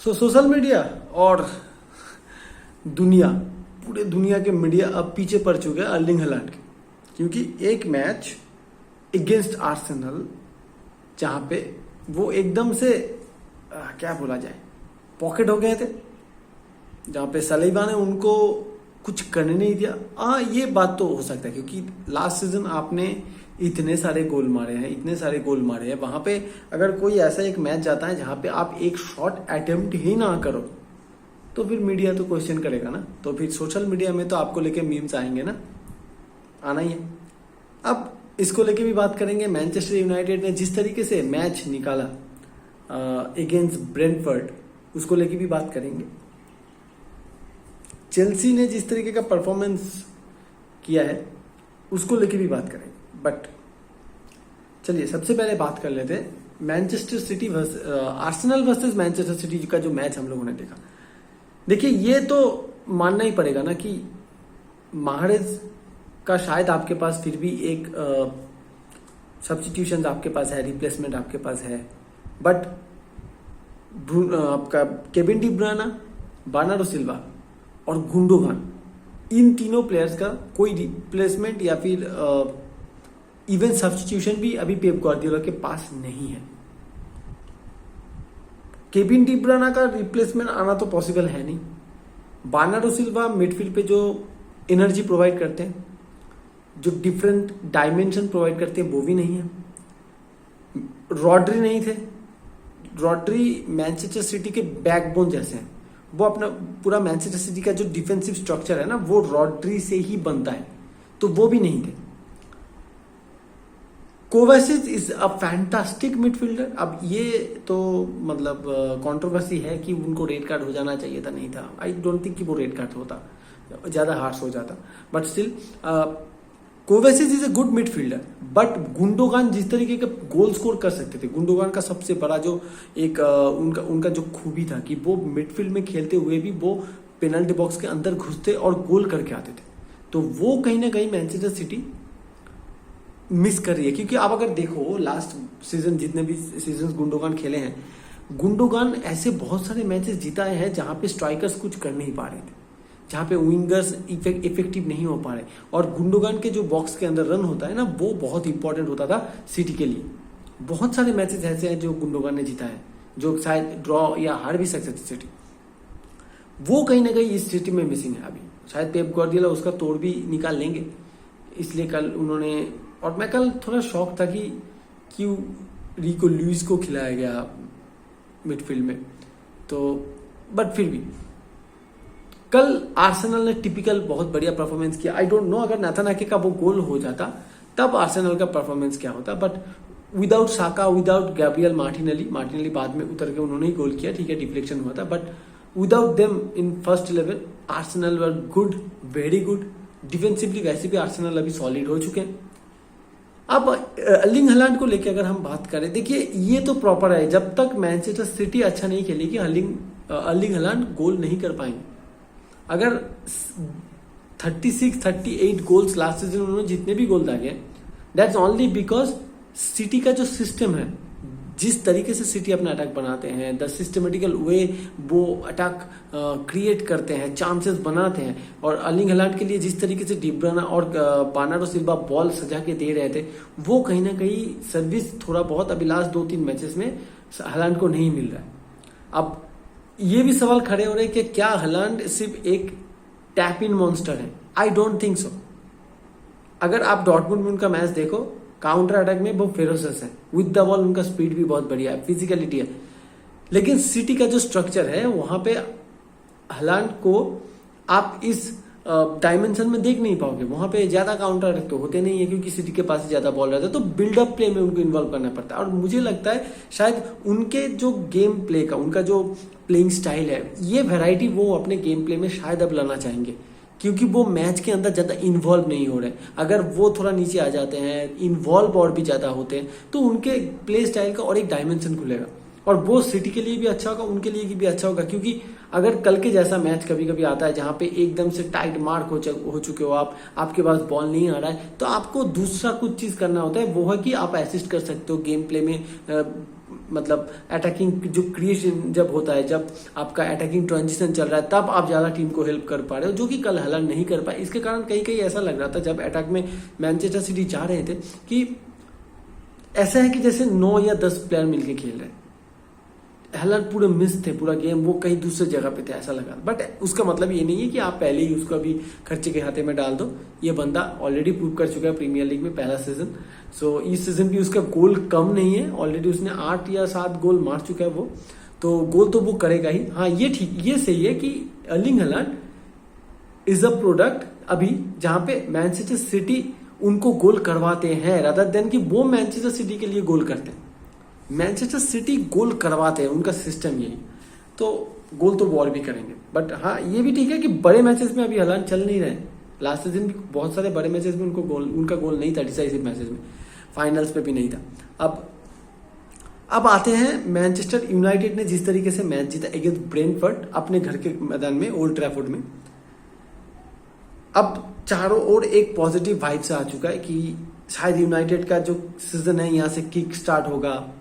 Social media और दुनिया, पूरे दुनिया के मीडिया अब पीछे पड़ चुके हैं अर्लिंग हालैंड के, क्योंकि एक मैच अगेंस्ट आर्सेनल जहां पे वो एकदम से क्या बोला जाए, पॉकेट हो गए थे, जहां पे सलीबा ने उनको कुछ करने नहीं दिया। हाँ, ये बात तो हो सकता है क्योंकि लास्ट सीजन आपने इतने सारे गोल मारे हैं, वहां पे अगर कोई ऐसा एक मैच जाता है जहां पे आप एक शॉट अटेम्प्ट ही ना करो तो फिर मीडिया तो क्वेश्चन करेगा ना, तो फिर सोशल मीडिया में तो आपको लेके मीम्स आएंगे ना, आना ही है। अब इसको लेके भी बात करेंगे, मैनचेस्टर यूनाइटेड ने जिस तरीके से मैच निकाला अगेंस्ट ब्रेंटफोर्ड, उसको लेके भी बात करेंगे। चेल्सी ने जिस तरीके का परफॉर्मेंस किया है उसको लेके भी बात करेंगे। बट चलिए सबसे पहले बात कर लेते हैं Manchester city Arsenal versus Manchester city का जो मैच हम लोगों ने देखा। देखिए, ये तो मानना ही पड़ेगा ना कि माहरेज का शायद आपके पास फिर भी एक सब्स्टिट्यूशन आपके पास है, रिप्लेसमेंट आपके पास है, बट आपका Kevin De Bruyne, Bernardo Silva और गुंडोगान, इन तीनों प्लेयर्स का कोई रिप्लेसमेंट या फिर इवन सब्स्टिट्यूशन भी अभी पेप गार्डियोला के पास नहीं है। केविन डी ब्रुयना का रिप्लेसमेंट आना तो पॉसिबल है नहीं। बर्नार्डो सिल्वा मिडफील्ड पे जो एनर्जी प्रोवाइड करते हैं, जो डिफरेंट डायमेंशन प्रोवाइड करते हैं, वो भी नहीं है। रॉड्री नहीं थे, रॉड्री मैनचेस्टर सिटी के बैकबोन जैसे हैं, वो अपना पूरा मैनचेस्टर सिटी का जो डिफेंसिव स्ट्रक्चर है ना वो रॉड्री से ही बनता है, तो वो भी नहीं थे। कोवासिच इज अ फैंटास्टिक मिडफील्डर। अब ये तो मतलब कंट्रोवर्सी है कि उनको रेड कार्ड हो जाना चाहिए था, नहीं था। आई डोंट थिंक कि वो रेड कार्ड होता, ज्यादा हार्श हो जाता, but still Kovacic is a good midfielder. But Gundogan जिस तरीके का गोल स्कोर कर सकते थे, गुंडोगान का सबसे बड़ा जो एक उनका जो खूबी था कि वो मिडफील्ड में खेलते हुए भी वो पेनल्टी बॉक्स के अंदर घुसते और गोल करके आते थे, तो वो कहीं ना कहीं मैनचेस्टर सिटी मिस कर रही है। क्योंकि आप अगर देखो लास्ट सीजन जितने भी सीजन गुंडोगान खेले हैं, गुंडोगान ऐसे बहुत सारे मैचेस जिताए हैं जहां पे स्ट्राइकर्स कुछ कर नहीं पा रहे थे, जहां पे विंगर्स इफेक्टिव नहीं हो पा रहे, और गुंडोगान के जो बॉक्स के अंदर रन होता है ना वो बहुत इंपॉर्टेंट होता था सिटी के लिए। बहुत सारे मैचेस ऐसे हैं जो गुंडोगान ने जीता है, जो शायद ड्रॉ या हार भी सकते थे सिटी, वो कहीं ना कहीं इस सिटी में मिसिंग है। अभी शायद पेप गार्डियोला उसका तोड़ भी निकाल लेंगे, इसलिए कल उन्होंने, और मैं कल थोड़ा शॉक था कि क्यों रिको लुइस को खिलाया गया मिडफील्ड में, तो बट फिर भी कल आर्सेनल ने टिपिकल बहुत बढ़िया परफॉर्मेंस किया। आई डोंट नो अगर नाथन आके का वो गोल हो जाता तब आर्सेनल का परफॉर्मेंस क्या होता, but without Saka, without Gabriel Martinelli बाद में उतर के उन्होंने ही गोल किया, ठीक है डिफ्लेक्शन हुआ था, but without them in first 11 Arsenal were good, very good. Defensively वैसे भी आर्सेनल अभी सॉलिड हो चुके हैं। अब अर्लिंग हालैंड को लेके अगर हम बात करें, देखिए ये तो प्रॉपर है, जब तक मैनचेस्टर सिटी अच्छा नहीं खेलेगी अर्लिंग हालैंड गोल नहीं कर पाएंगे। अगर 36-38 गोल्स लास्ट सीजन उन्होंने जितने भी गोल दागे, दैट्स ओनली बिकॉज सिटी का जो सिस्टम है, जिस तरीके से सिटी अपना अटैक बनाते हैं, द सिस्टमेटिकल वे वो अटैक क्रिएट करते हैं, चांसेस बनाते हैं, और अर्लिंग हालैंड के लिए जिस तरीके से डी ब्रुयना और बर्नार्डो सिल्वा बॉल सजा के दे रहे थे, वो कहीं ना कहीं सर्विस थोड़ा बहुत अभी लास्ट 2-3 मैचेस में हालैंड को नहीं मिल रहा है। अब ये भी सवाल खड़े हो रहे हैं कि क्या हालैंड सिर्फ एक टैप इन मॉन्स्टर है? I don't think so. अगर आप डॉर्टमुंड में उनका मैच देखो, काउंटर अटैक में वो फेरोसस है, विद द बॉल उनका स्पीड भी बहुत बढ़िया है, फिजिकलिटी है, लेकिन सिटी का जो स्ट्रक्चर है वहां पे हालैंड को आप इस डायमेंशन में देख नहीं पाओगे। वहां पे ज्यादा काउंटर अटैक तो होते नहीं है क्योंकि सिटी के पास ज्यादा बॉल रहता है, तो बिल्डअप प्ले में उनको इन्वॉल्व करना पड़ता है। और मुझे लगता है शायद उनके जो गेम प्ले का, उनका जो प्लेइंग स्टाइल है, ये वैरायटी वो अपने गेम प्ले में शायद अब लाना चाहेंगे, क्योंकि वो मैच के अंदर ज्यादा इन्वॉल्व नहीं हो रहे। अगर वो थोड़ा नीचे आ जाते हैं, इन्वॉल्व और भी ज्यादा होते हैं, तो उनके प्ले स्टाइल का और एक डायमेंशन खुलेगा। और वो सिटी के लिए भी अच्छा होगा, उनके लिए भी अच्छा होगा, क्योंकि अगर कल के जैसा मैच कभी कभी आता है जहां पे एकदम से टाइट मार्क हो चुके हो आप, आपके पास बॉल नहीं आ रहा है, तो आपको दूसरा कुछ चीज करना होता है, वो है कि आप असिस्ट कर सकते हो गेम प्ले में। मतलब अटैकिंग जो क्रिएशन जब होता है, जब आपका अटैकिंग ट्रांजिशन चल रहा है, तब आप ज्यादा टीम को हेल्प कर पा रहे हो, जो कि कल हालांकि नहीं कर पाए। इसके कारण कहीं कहीं ऐसा लग रहा था जब अटैक में मैनचेस्टर सिटी जा रहे थे कि ऐसा है कि जैसे 9 या 10 प्लेयर मिलके खेल रहे हैं। हालांकि पूरे मिस थे, पूरा गेम वो कहीं दूसरे जगह पे थे ऐसा लगा। बट उसका मतलब ये नहीं है कि आप पहले ही उसको अभी खर्चे के हाथे में डाल दो। ये बंदा ऑलरेडी प्रूव कर चुका है प्रीमियर लीग में पहला सीजन। सो इस सीजन भी उसका गोल कम नहीं है, ऑलरेडी उसने 8 या 7 गोल मार चुका है वो, तो गोल तो वो करेगा ही। हाँ ये ठीक, ये सही है कि Erling Haaland is a product अभी जहां पे मैनचेस्टर सिटी उनको गोल करवाते हैं, रादर देन कि वो मैनचेस्टर सिटी के लिए गोल करते हैं। मैनचेस्टर सिटी गोल करवाते हैं, उनका सिस्टम यही, तो गोल तो वो और भी करेंगे। बट हाँ ये भी ठीक है कि बड़े मैचेस में अभी हालांकि चल नहीं रहे। लास्ट सीजन भी बहुत सारे बड़े मैचेस में उनका गोल नहीं था, डिसाइसिव मैचेस में, फाइनल्स पे भी नहीं था। अब आते हैं मैनचेस्टर यूनाइटेड ने जिस तरीके से मैच जीता अगेंस्ट ब्रेंटफोर्ड अपने घर के मैदान में, ओल्ड ट्रैफोर्ड में। अब चारों ओर एक पॉजिटिव वाइब से आ चुका है कि शायद यूनाइटेड का जो सीजन है यहाँ से किक स्टार्ट होगा,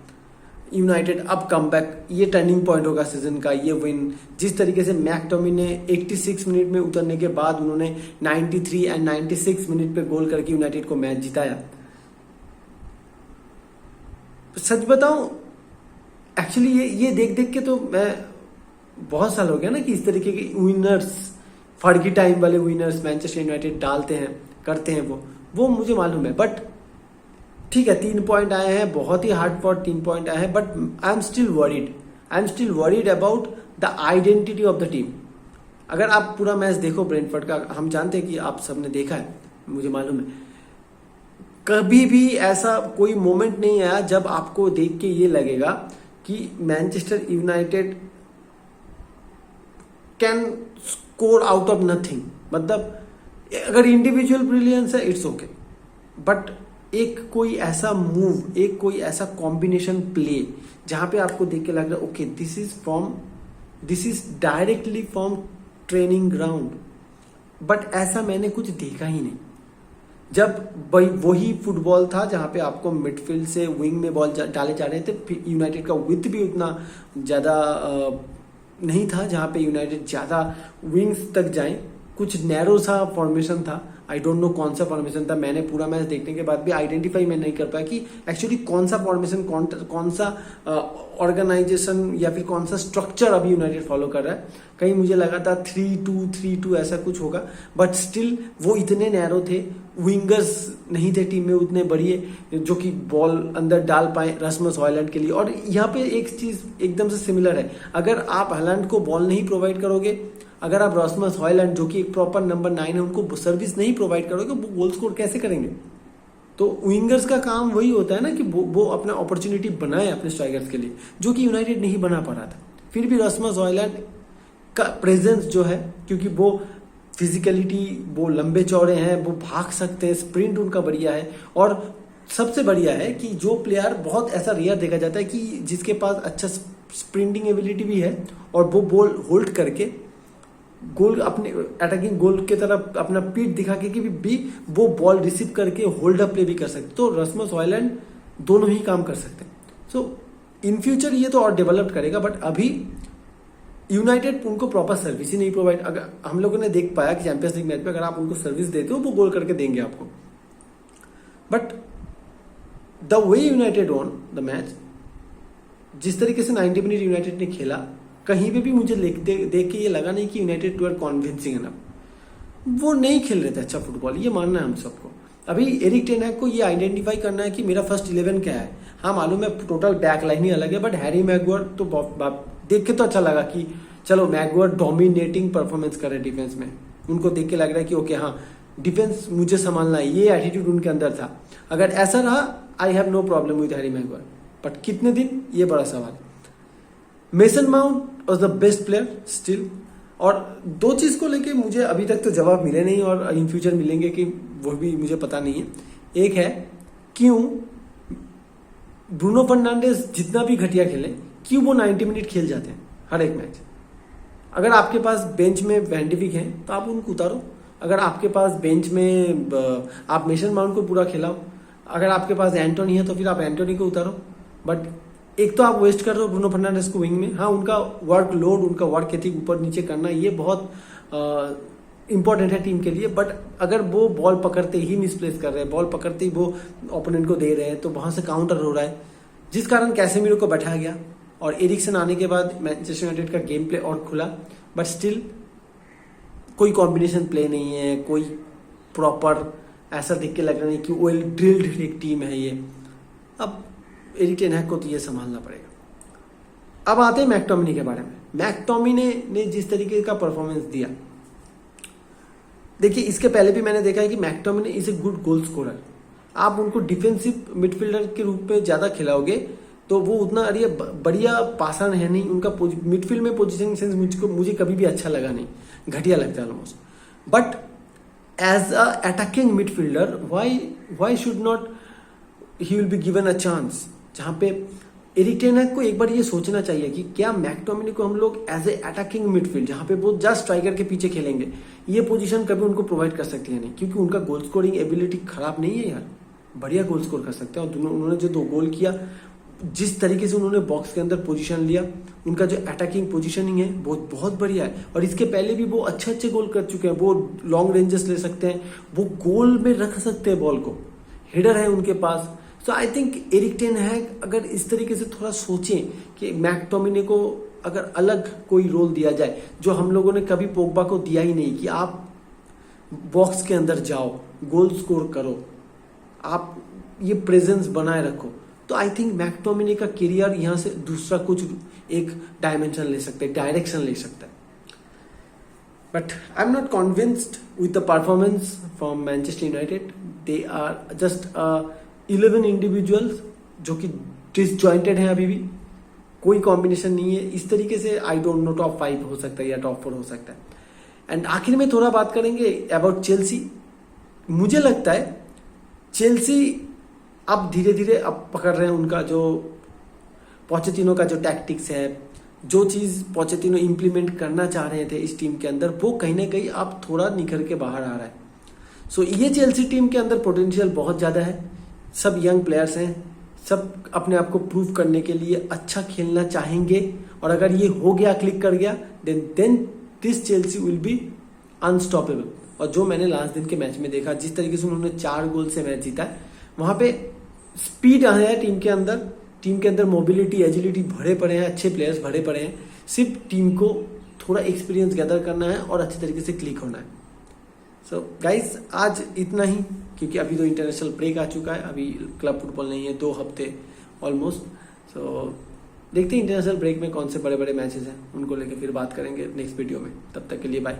यूनाइटेड अब कमबैक, ये टर्निंग पॉइंट होगा सीजन का, ये विन। जिस तरीके से मैकटोमी ने 86 मिनट में उतरने के बाद उन्होंने 93 एंड 96 मिनट पे गोल करके यूनाइटेड को मैच जिताया। सच बताऊं, एक्चुअली ये देख देख के तो मैं बहुत साल हो गया ना कि इस तरीके के विनर्स, फर्गी टाइम वाले विनर्स मैनचेस्टर यूनाइटेड डालते हैं, करते हैं वो मुझे मालूम है। बट ठीक है, 3 पॉइंट आए हैं, बहुत ही हार्ड फॉर 3 पॉइंट आए हैं, but I am still worried about the identity of the team. अगर आप पूरा मैच देखो ब्रेंटफोर्ड का, हम जानते हैं कि आप सबने देखा है, मुझे मालूम है, कभी भी ऐसा कोई मोमेंट नहीं आया जब आपको देख के ये लगेगा कि Manchester United can score out of nothing. मतलब अगर इंडिविजुअल ब्रिलियंस है इट्स ओके, बट एक कोई ऐसा मूव, एक कोई ऐसा कॉम्बिनेशन प्ले जहां पे आपको देख के लग रहा है okay this is directly from training ground, but ऐसा मैंने कुछ देखा ही नहीं। जब वही फुटबॉल था जहां पे आपको मिडफील्ड से विंग में बॉल डाले जा रहे थे, यूनाइटेड का विथ भी उतना ज्यादा नहीं था जहां पे यूनाइटेड ज्यादा विंग्स तक जाए, कुछ नैरो सा फॉर्मेशन था। आई डोंट नो कौन सा फॉर्मेशन था, मैंने पूरा मैच देखने के बाद भी आइडेंटिफाई मैं नहीं कर पाया कि एक्चुअली कौन सा फॉर्मेशन, कौन सा ऑर्गेनाइजेशन या फिर कौन सा स्ट्रक्चर अभी यूनाइटेड फॉलो कर रहा है। कहीं मुझे लगा था 3-2-3-2 ऐसा कुछ होगा, बट स्टिल वो इतने नैरो थे, विंगर्स नहीं थे टीम में उतने बढ़िया जो कि बॉल अंदर डाल पाए रस्मस हॉयलैंड के लिए। और यहाँ पे एक चीज एकदम से सिमिलर है, अगर आप हॉयलैंड को बॉल नहीं प्रोवाइड करोगे, अगर आप रॉसमस हॉयलैंड जो कि एक प्रॉपर नंबर 9 है उनको सर्विस नहीं प्रोवाइड करोगे, वो गोल स्कोर कैसे करेंगे? तो विंगर्स का काम वही होता है ना कि वो अपना अपॉर्चुनिटी बनाए अपने स्ट्राइकर्स के लिए, जो कि यूनाइटेड नहीं बना पा रहा था। फिर भी रॉसमस हॉयलैंड का प्रेजेंस जो है, क्योंकि वो फिजिकलिटी, वो लंबे चौड़े हैं, वो भाग सकते हैं, स्प्रिंट उनका बढ़िया है। और सबसे बढ़िया है कि जो प्लेयर बहुत ऐसा रेयर देखा जाता है कि जिसके पास अच्छा स्प्रिंटिंग एबिलिटी भी है और वो बॉल होल्ड करके गोल, अपने अटैकिंग गोल के तरफ अपना पीठ दिखा के भी वो बॉल रिसीव करके होल्ड अप प्ले भी कर सकते। तो रस्मस हॉयलैंड दोनों ही काम कर सकते हैं। सो इन फ्यूचर ये तो और डेवलप करेगा, बट अभी यूनाइटेड उनको प्रॉपर सर्विस ही नहीं प्रोवाइड। अगर हम लोगों ने देख पाया कि चैंपियंस लीग मैच में अगर आप उनको सर्विस देते हो वो गोल करके देंगे आपको। But the way United on the match, जिस तरीके से 90 मिनट यूनाइटेड ने खेला, कहीं पे भी मुझे देख के ये लगा नहीं कि यूनाइटेड वर कॉन्विंसिंग एनफ। वो नहीं खेल रहे थे अच्छा फुटबॉल, ये मानना है हम सबको। अभी एरिक टेन हैग को ये आइडेंटिफाई करना है कि मेरा फर्स्ट 11 क्या है। हाँ मालूम है टोटल बैक लाइन ही अलग है, बट हैरी मैगुआयर तो देख के तो अच्छा लगा कि चलो मैगुआयर डोमिनेटिंग परफॉर्मेंस कर रहे हैं डिफेंस में। उनको देख के लग रहा है कि ओके हाँ डिफेंस मुझे संभालना है, ये एटीट्यूड उनके अंदर था। अगर ऐसा रहा I have no problem with Harry Maguire, but कितने दिन, ये बड़ा सवाल है। Mason Mount was the best player still. और दो चीज को लेके मुझे अभी तक तो जवाब मिले नहीं और इन फ्यूचर मिलेंगे कि वो भी मुझे पता नहीं है। एक है क्यों ब्रूनो फर्नांडिस जितना भी घटिया खेले, कि वो 90 मिनट खेल जाते हैं हर एक मैच। अगर आपके पास बेंच में वैन डी विक हैं तो आप उनको उतारो, अगर आपके पास बेंच में आप मेसन माउंट को पूरा खिलाओ, अगर आपके पास एंटोनी है तो फिर आप एंटोनी को उतारो। बट एक तो आप वेस्ट कर रहे हो ब्रूनो फर्नांडिस को विंग में। हाँ, उनका वर्क लोड, उनका वर्क एथिक ऊपर नीचे करना ये बहुत इंपॉर्टेंट है टीम के लिए। बट अगर वो बॉल पकड़ते ही मिसप्लेस कर रहे हैं, बॉल पकड़ते ही वो ओपोनेंट को दे रहे हैं, तो वहां से काउंटर हो रहा है, जिस कारण कैसेमीरो को बैठाया गया। और एरिक्सन आने के बाद मैनचेस्टर यूनाइटेड का गेम प्ले और खुला, बट स्टिल कोई कॉम्बिनेशन प्ले नहीं है, कोई प्रॉपर ऐसा देख के लग रहा नहीं कि वेल ड्रिल्ड एक टीम है ये। अब एरिक टेन हैग को तो ये संभालना पड़ेगा। अब आते हैं मैकटोमिनी के बारे में। मैकटोमिनी ने जिस तरीके का परफॉर्मेंस दिया, देखिए इसके पहले भी मैंने देखा है कि McTominay is a good goal scorer. आप उनको डिफेंसिव मिडफील्डर के रूप में ज्यादा खिलाओगे तो वो उतना अरे बढ़िया पासन है नहीं। उनका मिडफील्ड में पोजीशनिंग सेंस मुझे कभी भी अच्छा लगा नहीं, घटिया लगता है ऑलमोस्ट। But as a attacking midfielder why should not he will be given a chance, जहां पे एरिक टेन हैग को एक बार ये सोचना चाहिए कि क्या मैकटोमिनी को हम लोग एज ए अटैकिंग मिडफील्ड, जहां पे वो जस्ट स्ट्राइकर के पीछे खेलेंगे, ये पोजीशन कभी उनको प्रोवाइड कर सकती है नहीं, क्योंकि उनका गोल स्कोरिंग एबिलिटी खराब नहीं है यार, बढ़िया गोल स्कोर कर सकते हैं। और उन्होंने जो 2 गोल किया, जिस तरीके से उन्होंने बॉक्स के अंदर पोजीशन लिया, उनका जो अटैकिंग पोजीशनिंग है वो बहुत बढ़िया है। और इसके पहले भी वो अच्छे गोल कर चुके हैं, वो लॉन्ग रेंजेस ले सकते हैं, वो गोल में रख सकते हैं बॉल को, हेडर है उनके पास। सो आई थिंक एरिक टेन हैग अगर इस तरीके से थोड़ा सोचें कि मैकटोमिनी को अगर अलग कोई रोल दिया जाए, जो हम लोगों ने कभी पोग्बा को दिया ही नहीं, कि आप बॉक्स के अंदर जाओ, गोल स्कोर करो, आप ये प्रेजेंस बनाए रखो, तो आई थिंक मैकटोमिनी का करियर यहां से दूसरा कुछ एक डायमेंशन ले सकते हैं, डायरेक्शन ले सकता है। But I am not convinced with the performance from Manchester United. They are just 11 individuals जो कि डिसजॉइंटेड हैं, अभी भी कोई कॉम्बिनेशन नहीं है। इस तरीके से आई डोंट नो टॉप 5 हो सकता है या टॉप 4 हो सकता है। एंड आखिर में थोड़ा बात करेंगे अबाउट चेल्सी। मुझे लगता है चेल्सी अब धीरे धीरे अब पकड़ रहे हैं उनका जो पोचेटिनो का जो टैक्टिक्स है, जो चीज पोचेटिनो इंप्लीमेंट करना चाह रहे थे इस टीम के अंदर, वो कहीं ना कहीं अब थोड़ा निखर के बाहर आ रहा है। सो ये चेल्सी टीम के अंदर पोटेंशियल बहुत ज्यादा है, सब यंग प्लेयर्स हैं, सब अपने आप को प्रूव करने के लिए अच्छा खेलना चाहेंगे। और अगर ये हो गया, क्लिक कर गया, then this Chelsea will be unstoppable. और जो मैंने लास्ट दिन के मैच में देखा, जिस तरीके से उन्होंने 4 गोल से मैच जीता है, वहां पे स्पीड आया है टीम के अंदर मोबिलिटी, एजिलिटी भरे पड़े हैं, अच्छे प्लेयर्स भरे पड़े हैं। सिर्फ टीम को थोड़ा एक्सपीरियंस गैदर करना है और अच्छे तरीके से क्लिक होना है। सो गाइज आज इतना ही, क्योंकि अभी तो इंटरनेशनल ब्रेक आ चुका है, अभी क्लब फुटबॉल नहीं है 2 हफ्ते ऑलमोस्ट। सो देखते हैं इंटरनेशनल ब्रेक में कौन से बड़े बड़े मैचेस हैं, उनको लेकर फिर बात करेंगे नेक्स्ट वीडियो में। तब तक के लिए बाय।